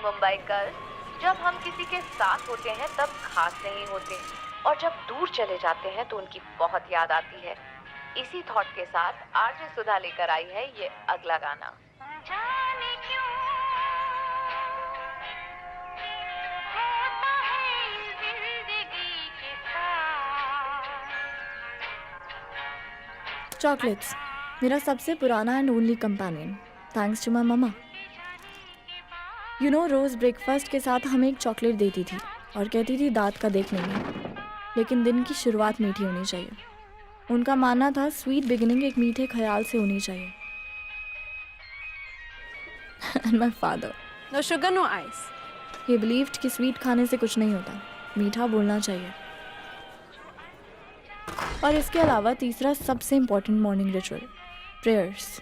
Mumbai girls, जब हम किसी के साथ होते हैं तब खास नहीं होते, और जब दूर चले जाते हैं तो उनकी बहुत याद आती है। इसी थॉट के साथ आरजे सुधा लेकर आई है ये अगला गाना। जाने क्यों होता है जिंदगी के साथ। चॉकलेट्स, मेरा सबसे पुराना and only companion, thanks to my mama. You know, रोज़ ब्रेकफास्ट के साथ हमें एक चॉकलेट देती थी और कहती थी दांत का देख नहीं है, लेकिन दिन की शुरुआत मीठी होनी चाहिए। उनका मानना था स्वीट बिगिनिंग एक मीठे ख्याल से होनी चाहिए। And my father, no sugar no ice. He believed कि स्वीट खाने से कुछ नहीं होता, मीठा बोलना चाहिए। और इसके अलावा तीसरा सबसे इम्पॉर्टेंट मॉर्निंग रिचुअल, प्रेयर्स,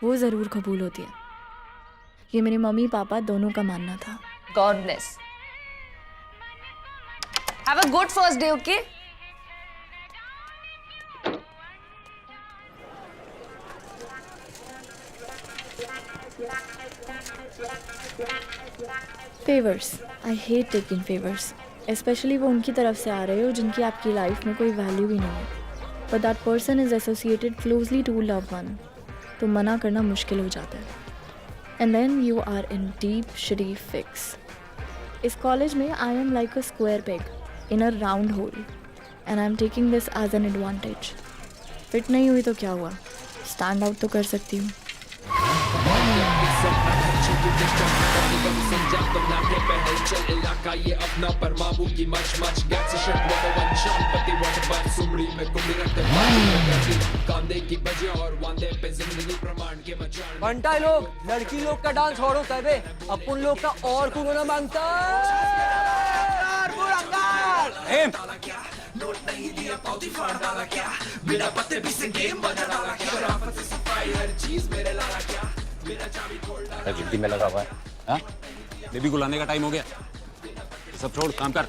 वो ज़रूर कबूल होती है। ये मेरे मम्मी पापा दोनों का मानना था। God bless. Have a good first day, okay? Favours, I hate taking favours, specially वो उनकी तरफ से आ रहे हो जिनकी आपकी लाइफ में कोई वैल्यू ही नहीं है, but that person is associated closely to love one, तो मना करना मुश्किल हो जाता है। And then you are in deep sheriff fix. इस कॉलेज में I am like a square peg in a round hole, and I am taking this as an advantage. Fit नहीं हुई तो क्या हुआ, स्टैंड आउट तो कर सकती हूँ। बंटाई लोग, लड़की लोग का डांस और होता है बे, अपन लोग का और कौन होना मांगता है? नोट नहीं दिया पौधी फाड़ डाला क्या, बिना पत्ते भी से गेम बजा डाला क्या, शराफत से सफाई हर चीज मेरे लाला क्या, बिना चाबी खोल डाला। गिट्टी में लगा हुआ है, हाँ? बेबी को लाने का टाइम हो गया, सब छोड़ काम कर।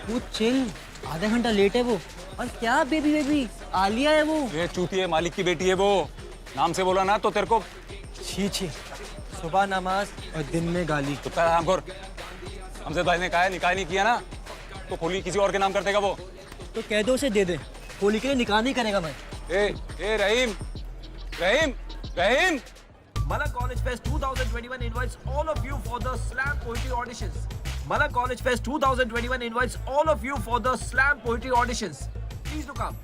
तू चिल, आधा घंटा लेट है वो। और क्या बेबी बेबी, आलिया है वो। ये चूती है, मालिक की बेटी है वो, नाम से बोला ना तो तेरे को। छी छी, सुबह नमाज और दिन में गाली। तो हमसे भाई ने कहा है, निकाह नहीं किया ना तो खोली किसी और के नाम कर देगा वो। तो कह दो उसे दे दे, होली के लिए निकाह नहीं करेगा मैं। ए रहीम रहीम रहीम। Malak College Fest 2021 invites all of you for the slam poetry auditions. Malak College Fest 2021 invites all of you for the slam poetry auditions. Please do come.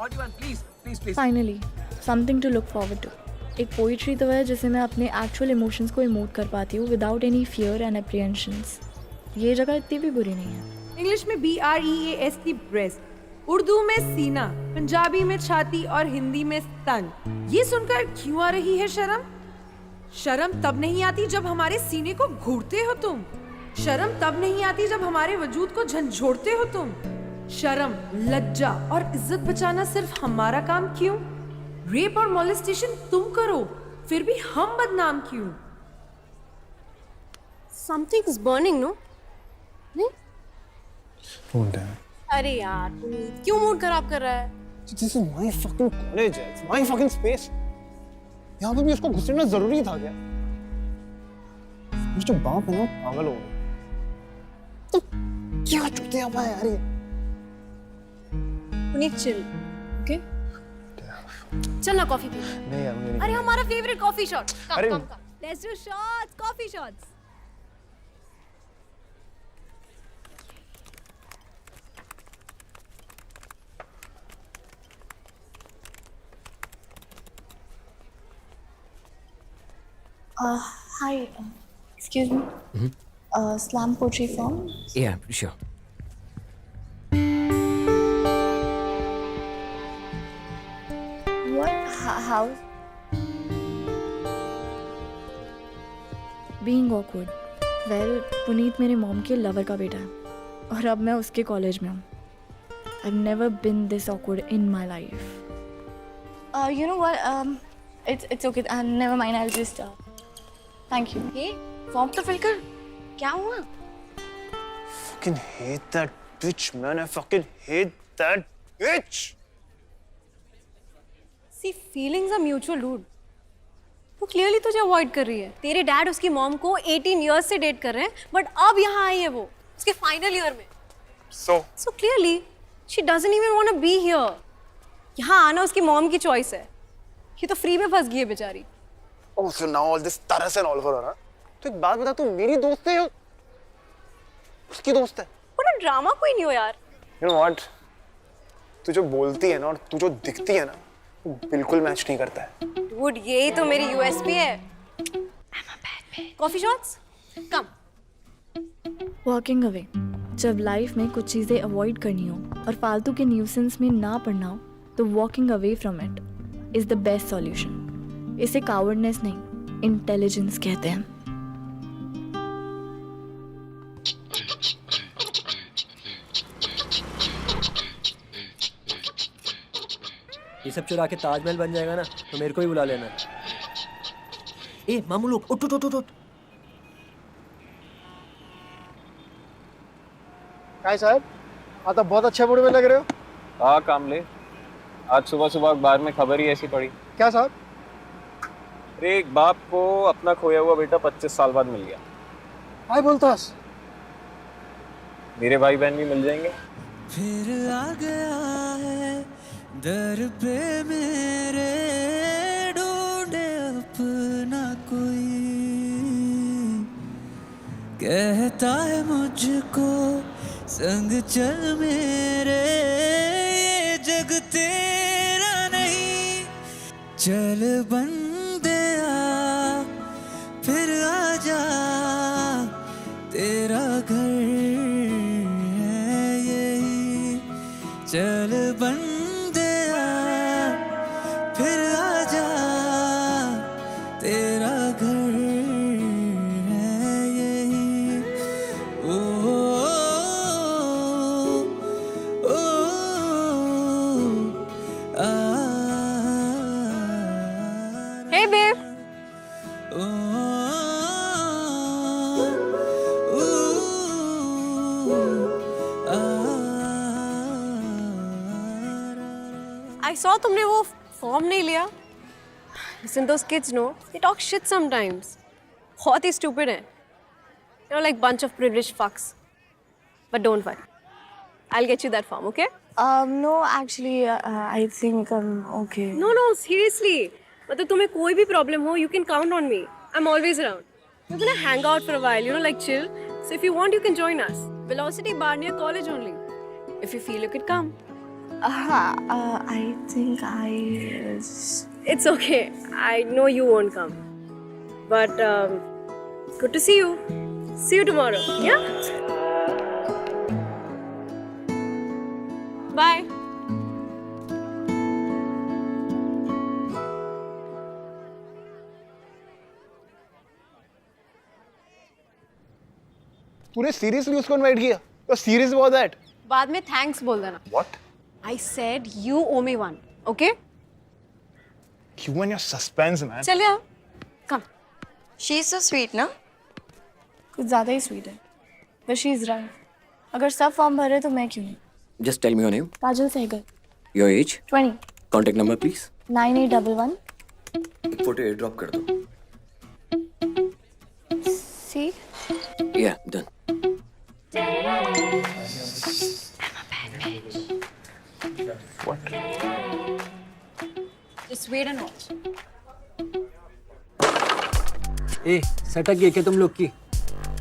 Everyone, please. Finally something to look forward to. एक poetry तो है जिसे मैं अपने actual emotions को emote कर पाती हूँ विदाउट एनी फियर एंड अप्रिहेंशंस। ये जगह इतनी भी बुरी नहीं है। इंग्लिश में BREAST ब्रेस्ट, उर्दू में सीना, पंजाबी में छाती और हिंदी में स्तन। ये सुनकर क्यों आ रही है शर्म? शर्म तब नहीं आती जब हमारे सीने को घूरते हो तुम। शर्म तब नहीं आती जब हमारे वजूद को झंझोड़ते हो तुम। शर्म, लज्जा और इज्जत बचाना सिर्फ हमारा काम क्यों? रेप और मोलेस्टेशन तुम करो, फिर भी हम बदनाम क्यों? Something is burning, no? नहीं? Phone down. अरे यार, क्यों मूड खराब कर रहा है? This is my fucking college. It's my fucking space. यहाँ पे भी उसको घुसना जरूरी था क्या? जो बाप है ना पागल हो गया। तो क्या चुपते आप यार ये? Puneet chill, okay? चल ना कॉफी पी। नहीं यार मुझे नहीं। अरे हमारा फेवरेट कॉफी शॉट। अरे कम। Let's do shots, coffee shots. Hi, excuse me. Slam poetry form. Yeah, sure. What? How? Being awkward. Well, Puneet मेरे मॉम के लवर का बेटा है और अब मैं उसके कॉलेज में हूँ। I've never been this awkward in my life. You know what? It's okay. Never mind. I'll just. Thank you. ये फॉर्म तो फिल कर। क्या हुआ? Fucking hate that bitch, man. I fucking hate that bitch. See, feelings are mutual, dude. वो clearly तुझे avoid कर रही है। तेरे डैड उसकी मॉम को 18 इयर्स से डेट कर रहे हैं, बट अब यहाँ आई है वो उसके फाइनल ईयर में। So clearly she doesn't even want to be here. यहाँ आना उसकी मॉम की चॉइस है। ये तो फ्री में फंस गई है बेचारी। Oh, so now all this तरस and all for her, huh? तो एक बात बता, तू मेरी दोस्त है या उसकी दोस्त है? बड़ा ड्रामा कोई नहीं हो यार। You know what? तू जो बोलती है ना और तू जो दिखती है ना, वो बिल्कुल मैच नहीं करता है। Dude, यही तो मेरी USP है। Coffee shots? Come. Walking away. जब लाइफ में कुछ चीज़ें अवॉइड करनी हो और फालतू के न्यूसेंस में ना पड़ना हो तो walking away from it is the best solution. इसे कावर्डनेस नहीं, इंटेलिजेंस कहते हैं। ये सब चुरा के ताजमहल बन जाएगा ना तो मेरे को ही बुला लेना। ए मामू लोग उठ उठ उठ उठ। काय साहब, आप तो बहुत अच्छे मूड में लग रहे हो। हाँ कामले, आज सुबह सुबह अखबार में खबर ही ऐसी पड़ी। क्या साहब? अरे एक बाप को अपना खोया हुआ बेटा 25 साल बाद मिल गया। काय बोलतास? मेरे भाई बहन भी मिल जाएंगे। फिर आ गया है दर पे मेरे, ढूंढे अपना कोई, कहता है मुझको संग चल मेरे, ये जग तेरा नहीं, चल बंदे आ फिर आ जा, तेरा घर है यही, चल बंदे आ फिर आ जा, तेरा घर है यही। ओ, ओ, आ, Hey babe. O, I saw तुमने वो फॉर्म नहीं लिया। Listen, those kids know they talk shit sometimes. बहुत ही stupid हैं. You know, like bunch of privileged fucks. But don't worry, I'll get you that form, okay? No, actually, I think I'm okay. No, no, seriously. मतलब तुम्हें कोई भी problem हो, you can count on me. I'm always around. We're gonna hang out for a while, you know, like chill. So if you want, you can join us. Velocity bar near college only. If you feel you could come. I think It's okay. I know you won't come. But good to see you. See you tomorrow. Yeah? Bye. तूने seriously उसको invite किया? तो serious about that? बाद में thanks बोल देना. What? I said you owe me one. Okay? You and your suspense, man. चलिए आओ. Come. She is so sweet ना? कुछ ज़्यादा ही स्वीट है, बट शी इज़ राइट। अगर सब फॉर्म भरे तो मैं क्यों नहीं? Just tell me your name, Kajal Sehgal, your age, 20, contact number please. 9811 एक फोटो एयर ड्रॉप कर दो. See? Yeah, done. Just wait and watch. A setup की क्या तुम लोग की?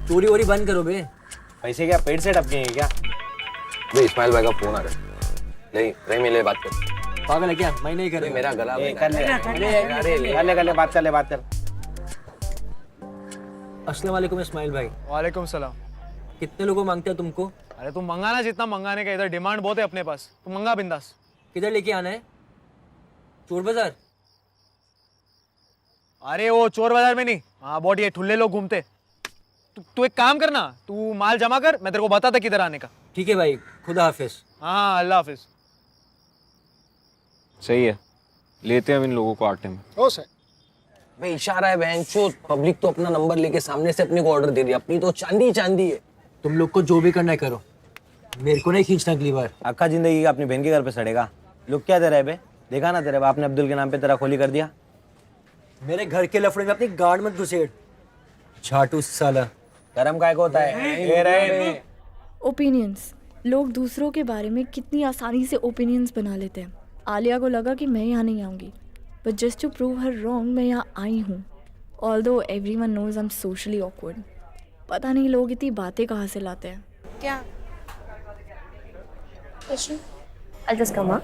चोरी वोरी बंद करो बे। पैसे क्या पेट सेटअप किए क्या? भाई इस्माइल भाई का फोन आ रहा है। नहीं नहीं मिले बात कर। पागल है क्या? मैं नहीं करूँगा। मेरा गला कर ले बात कर। अस्सलाम वालेकुम इस्माइल भाई। वालेकुम सलाम। कितने लोगों मांगते हैं तुमको? अरे तुम मंगाना जितना मंगाने का, इधर डिमांड बहुत है अपने पास, तुम मंगा बिंदास। किधर लेके आना है? चोर बाजार? अरे वो चोर बाजार में नहीं, हाँ बहुत ये ठुल्ले लोग घूमते। तू एक काम करना, तू माल जमा कर, मैं तेरे को बताता किधर आने का। ठीक है भाई, खुदा हाफिज। हाँ अल्लाह हाफिज। सही है, लेते हैं हम इन लोगों को आटे में। हो सर भाई इशारा है बहनचोद, पब्लिक तो अपना नंबर लेके सामने से अपने को ऑर्डर दे रही है, अपनी तो चांदी चांदी है। तुम लोग को जो भी करना है करो, मेरे को नहीं खींचना अगली बार। अक्का जिंदगी का अपनी बहन के घर पे सड़ेगा। लोग क्या दे रहे बे? देखा ना तेरे बाप ने अब्दुल के नाम पे तेरा खोली कर दिया। मेरे घर के लफड़े में अपनी गाड़ मत घुसेड़, झाटू साला। गरम काय को होता है? ये रहे ओपिनियंस। लोग दूसरों के बारे में कितनी आसानी से ओपिनियंस बना लेते हैं। आलिया को लगा कि मैं यहाँ नहीं आऊँगी, but just to prove her wrong मैं यहाँ आई हूँ। Although everyone knows I am socially awkward. पता नहीं लोग इतनी बातें कहाँ से लाते हैं। क्या? I'll just come up.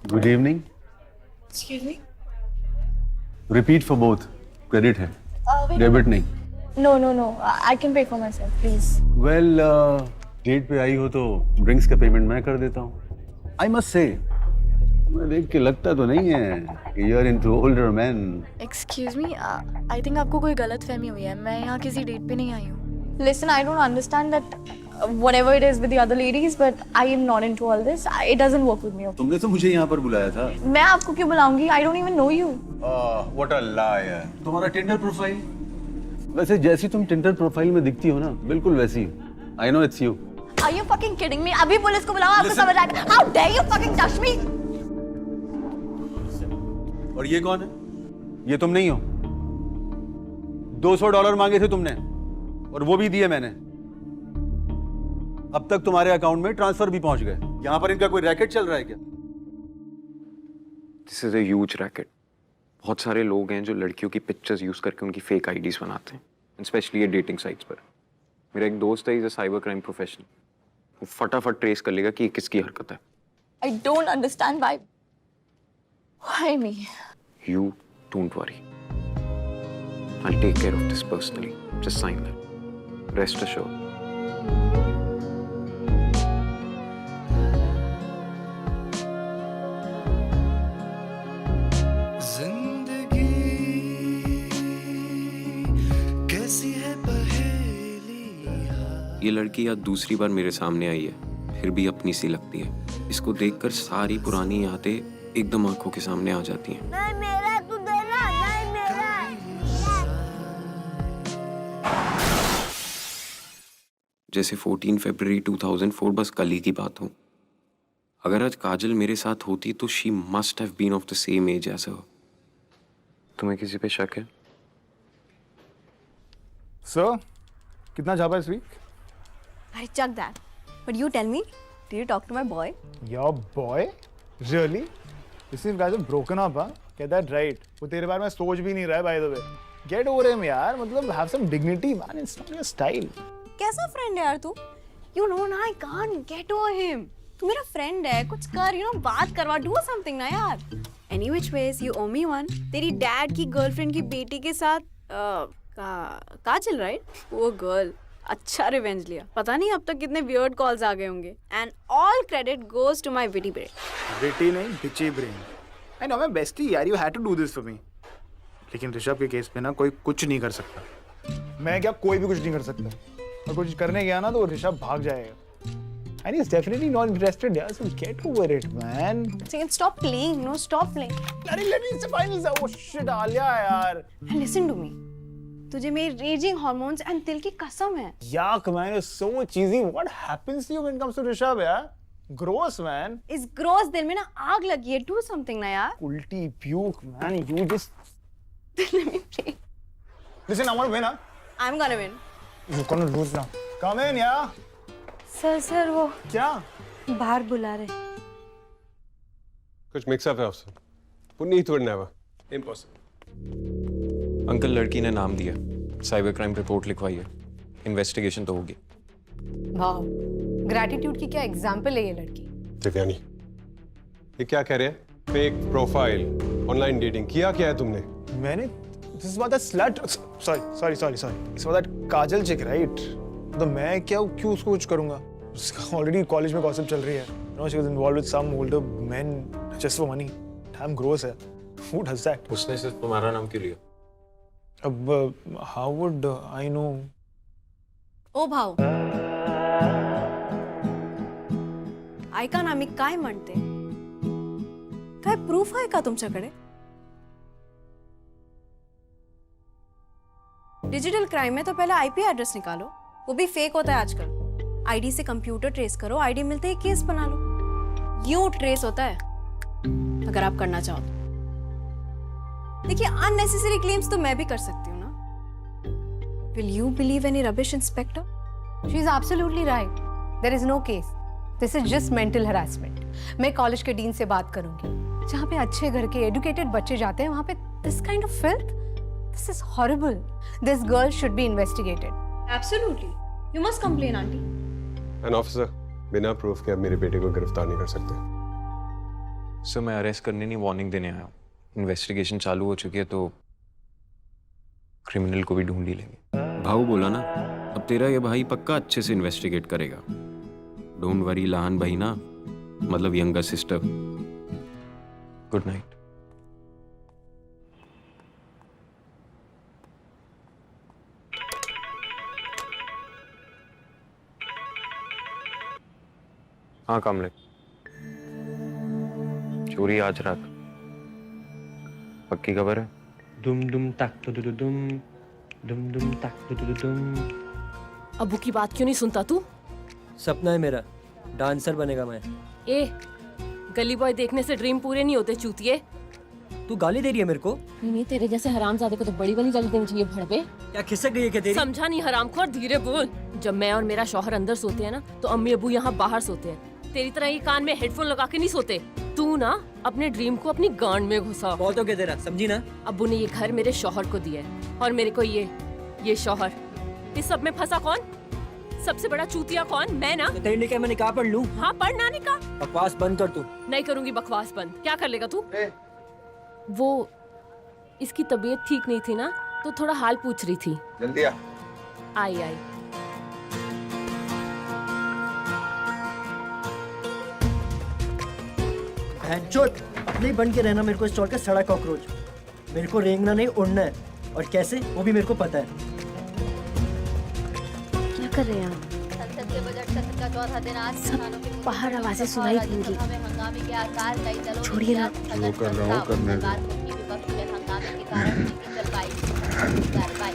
Good evening. Excuse me? Repeat for both. Credit है, डेबिट नहीं। No. I can pay for myself, please. Well date पे आई हो तो ड्रिंक्स का पेमेंट मैं कर देता हूँ। आई मस्ट से, मैं देख के लगता तो नहीं है कि you are into older man. Excuse me, I think आपको कोई गलत फहमी हुई है। मैं यहाँ किसी डेट पे नहीं आई हूँ। Listen, I don't understand that whatever it is with the other ladies, but I am not into all this. It doesn't work with me. Okay? तुमने तो मुझे यहाँ पर बुलाया था। मैं आपको क्यों बुलाऊंगी? I don't even know you. What a liar. तुम्हारा टिंडर प्रोफाइल, वैसे जैसी तुम टिंडर प्रोफाइल में दिखती हो ना, बिल्कुल वैसी। I know it's you. Are you fucking kidding me? अभी पुलिस को बुलाओ, आपको समझ आएगा। How dare you fucking touch me? और ये कौन है? ये तुम नहीं हो। $200 मांगे थे तुमने और वो भी दिए मैंने। अब तक तुम्हारे अकाउंट में ट्रांसफर भी पहुंच गए। यहाँ पर इनका कोई रैकेट चल रहा है क्या? This is a huge racket. बहुत सारे लोग हैं जो लड़कियों की पिक्चर्स यूज करके उनकी फेक आईडीज बनाते हैं, स्पेशली ये डेटिंग साइट्स पर। मेरा एक दोस्त है, is a cyber crime professional. वो फटाफट ट्रेस कर लेगा कि ये किसकी हरकत है। I don't understand why. Why me? You don't worry. I'll take care of this personally. Just sign that. Rest assured. ये लड़की आज दूसरी बार मेरे सामने आई है, फिर भी अपनी सी लगती है। इसको देखकर सारी पुरानी यादें एकदम आंखों के सामने आ जाती हैं। नहीं मेरा, तू देना, नहीं मेरा। जैसे 14 फरवरी 2004 बस कल ही की बात हो। अगर आज काजल मेरे साथ होती तो she must have been of the same age as her. तुम्हें किसी पे शक है? सर, कितना जाबा इस week? I chuck that. But you tell me, did you talk to my boy? Your boy? Really? Listen, you guys have broken up, huh? Get that right. वो तेरे बारे में सोच भी नहीं रहा है, by the way. Get over him, यार. मतलब have some dignity, man. It's not your style. कैसा friend है यार तू? You know ना, I can't get over him. तू मेरा friend है, कुछ कर, you know, बात करवा, do something ना यार. Any which ways, you owe me one. तेरी dad की girlfriend की बेटी के साथ काजल, right? वो girl. अच्छा रिवेंज लिया। पता नहीं अब तक कितने वियर्ड कॉल्स आ गए होंगे। And all credit goes to my witty brain. Witty नहीं, बिची ब्रेन। आई नो, मैं बेस्टी यार, you had to do this for me. लेकिन ऋषभ के केस में ना कोई कुछ नहीं कर सकता। मैं क्या, कोई भी कुछ नहीं कर सकता। और कुछ करने गया ना तो ऋषभ भाग जाएगा। And he is definitely not interested यार, so get over it man. Stop playing, no stop playing. अरे let me final oh shit Alia यार। एंड लिसन टू मी, तुझे मेरी रेजिंग हार्मोन्स एंड दिल की कसम है। Yuck, man, it's so cheesy. What happens to you when it comes to Rishabh, यार? Gross, man. इस ग्रोस दिल में ना आग लगी है। Do something ना यार। Ulti, puke, man. You just. Let me pray. Listen, I want to win, huh? I'm gonna win. You're gonna lose now. Come in, yeah. Sir वो क्या? बाहर बुला रहे। कुछ मिक्सअप है उससे। Puneet would never. Impossible. Uncle, लड़की ने नाम दिया, साइबर क्राइम रिपोर्ट लिखवाई है, इन्वेस्टिगेशन तो होगी। वाह, ग्रैटिट्यूड की क्या एग्जाम्पल है ये लड़की। दिव्यानी, ये क्या कह रहे हैं? फेक प्रोफाइल, ऑनलाइन डेटिंग किया क्या है तुमने? मैंने this is what that slut sorry this what that Kajal chick right. तो मैं क्यों उसको कुछ करूंगा? उसका ऑलरेडी कॉलेज में गॉसिप चल रही है। No, she was involved with some older men just for money. Damn gross है। Who does that? उसने सिर्फ तुम्हारा नाम क्यों लिया? अब how would I know? ओ भाऊ, ऐका ना मी काय म्हणते? काय प्रूफ आहे का तुमच्याकडे? डिजिटल क्राइम में तो पहले आईपी एड्रेस निकालो, वो भी फेक होता है आजकल। आईडी से कंप्यूटर ट्रेस करो, आईडी मिलते ही केस बना लो। यूं ट्रेस होता है अगर आप करना चाहो। देखिए अननेसेसरी क्लेम्स तो मैं भी कर सकती हूँ ना। Will you believe any rubbish inspector? She is absolutely right, there is no case, this is just mental harassment. मैं कॉलेज के डीन से बात करूंगी। जहाँ पे अच्छे घर के एजुकेटेड बच्चे जाते हैं वहाँ पे this kind of filth, this is horrible. This girl should be investigated. Absolutely, you must complain aunty. An officer, बिना प्रूफ के आप मेरे बेटे को गिरफ्तार नहीं कर सकते। सर मैं अरेस्ट करने नहीं, वार्निंग देने आया हूँ। इन्वेस्टिगेशन चालू हो चुकी है तो क्रिमिनल को भी ढूंढ ही लेंगे। भाऊ बोला ना, अब तेरा ये भाई पक्का अच्छे से इन्वेस्टिगेट करेगा। डोंट वरी लहान भाई ना, मतलब यंगर सिस्टर। Good night. हाँ कामले, चोरी आज रात, पक्की खबर है? दुम दुम तक तो दुम दुम दुम तक तो दुम। अब्बू की बात क्यों नहीं सुनता तू? सपना है मेरा, डांसर बनेगा मैं। ए, गली बॉय देखने से ड्रीम पूरे नहीं होते चूतिए। तू गाली दे रही है मेरे को? नहीं, तेरे जैसे हरामजादे को तो बड़ी बड़ी गाली देनी चाहिए भड़वे। क्या खिसक गई है क्या तेरी? समझा नहीं हरामखोर, धीरे बोल। जब मैं और मेरा शौहर अंदर सोते हैं ना तो अम्मी अब्बू यहाँ बाहर सोते हैं। तेरी तरह ये कान में हेडफोन लगा के नहीं सोते। तू ना अपने ड्रीम को अपनी गांड में घुसा। बहुत हो गया तेरा, समझी ना? अब्बू ने ये घर मेरे शौहर को दिया है और मेरे को ये शौहर। इस सब में फंसा कौन? सबसे बड़ा चूतिया कौन? मैं ना। तेरे लिए क्या मैं निकाह पढ़ लूं? हाँ पढ़ ना निकाह। बकवास बंद कर तू। नहीं करूंगी बकवास बंद। क्या कर लेगा तू? वो इसकी तबीयत ठीक नहीं थी ना तो थोड़ा हाल पूछ रही थी। जल्दी आ। आई। बहनचोद, अपने ही बन के रहना मेरे को स्टॉल का सड़ा कॉकरोच। मेरे को रेंगना नहीं, उड़ना है, और कैसे वो भी मेरे को पता है। क्या कर रहे हैं आप? संसद के बजट सत्र का चौथा दिन आज किसानों के बाहर आवाजें सुनाई देंगी। हंगामे के आसार, कई दलों छोड़िए ना। जो कर रहा हूँ करने दो। विपक्ष में हंगामे के कारण नहीं चल पाई कार्रवाई।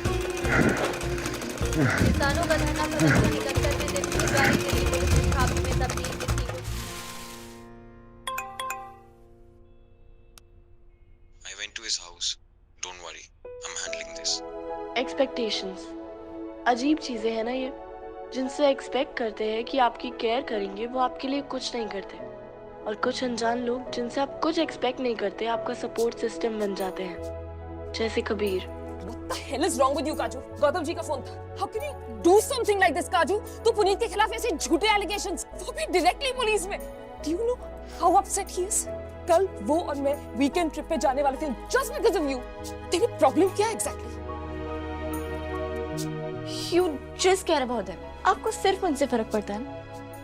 किसानों का धरना सदन से निकल करने देने जारी के लिए पुलिस ने काबू में तब्दील की। I went to his house. Don't worry, I'm handling this. Expectations, अजीब चीजें हैं ना ये, जिनसे एक्सपेक्ट करते हैं कि आपकी केयर करेंगे, वो आपके लिए कुछ नहीं करते। और कुछ अनजान लोग जिनसे आप कुछ एक्सपेक्ट नहीं करते आपका सपोर्ट सिस्टम बन जाते हैं, जैसे Kabir. What the hell is wrong with you, काजू? गौतम जी का फोन था। How can you do something like this, काजू? तू पुनीत के खिलाफ ऐसे झूठे allegations, वो भी directly पुलिस में। Do you know how upset he is? कल वो और मैं वीकेंड ट्रिप पे जाने वाले थे just because of you. तेरी प्रॉब्लम क्या है exactly? You just care about them. आपको सिर्फ उनसे फर्क पड़ता है।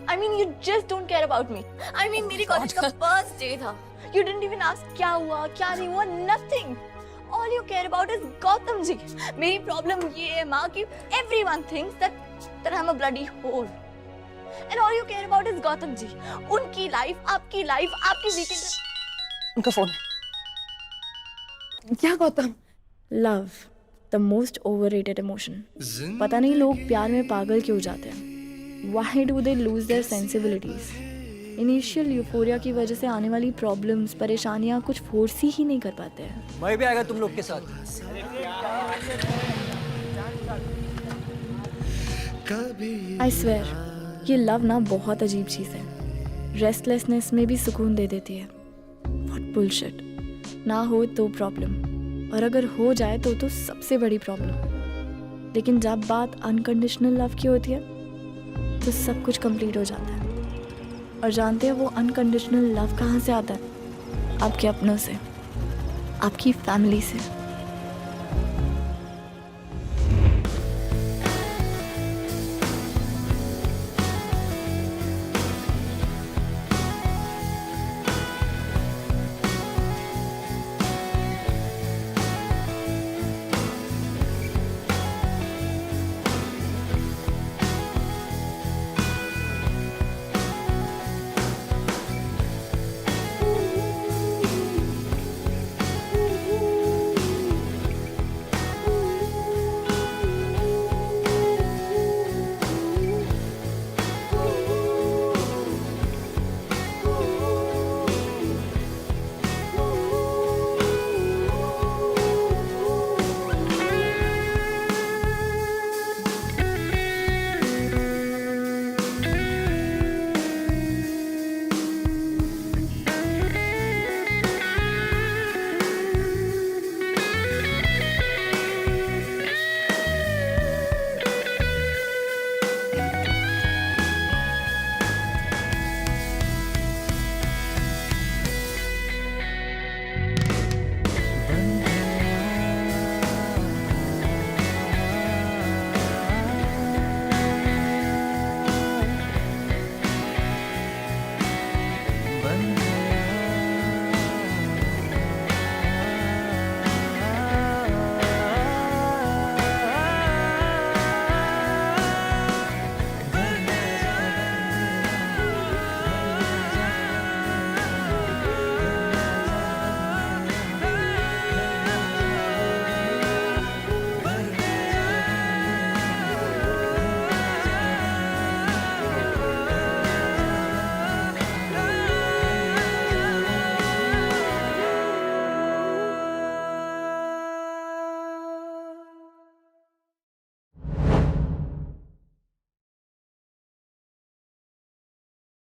I mean, you just don't care about me. I mean, मेरी कॉलेज का फर्स्ट डे था। You didn't even ask क्या हुआ, क्या नहीं हुआ, nothing. All you care about is Gautam ji. मेरी प्रॉब्लम ये है माँ कि everyone thinks that I'm a bloody whore. And all you care about is Gautam ji. उनकी लाइफ, आपकी वीकेंड। उनका फोन है। क्या Gautam? Love, the most overrated emotion. पता नहीं लोग प्यार में पागल क्यों जाते हैं। Why do they lose their sensibilities? Initial euphoria की वजह से आने वाली प्रॉब्लम्स, परेशानियां कुछ फोर्स ही नहीं कर पाते हैं। मैं भी आएगा तुम लोग के साथ। I swear, ये लव ना बहुत अजीब चीज़ है। रेस्टलेसनेस में भी सुकून दे देती है। What bullshit. ना हो तो प्रॉब्लम, और अगर हो जाए तो सबसे बड़ी प्रॉब्लम। लेकिन जब बात अनकंडीशनल लव की होती है तो सब कुछ कंप्लीट हो जाता है। और जानते हैं वो अनकंडीशनल लव कहाँ से आता है? आपके अपनों से, आपकी फैमिली से।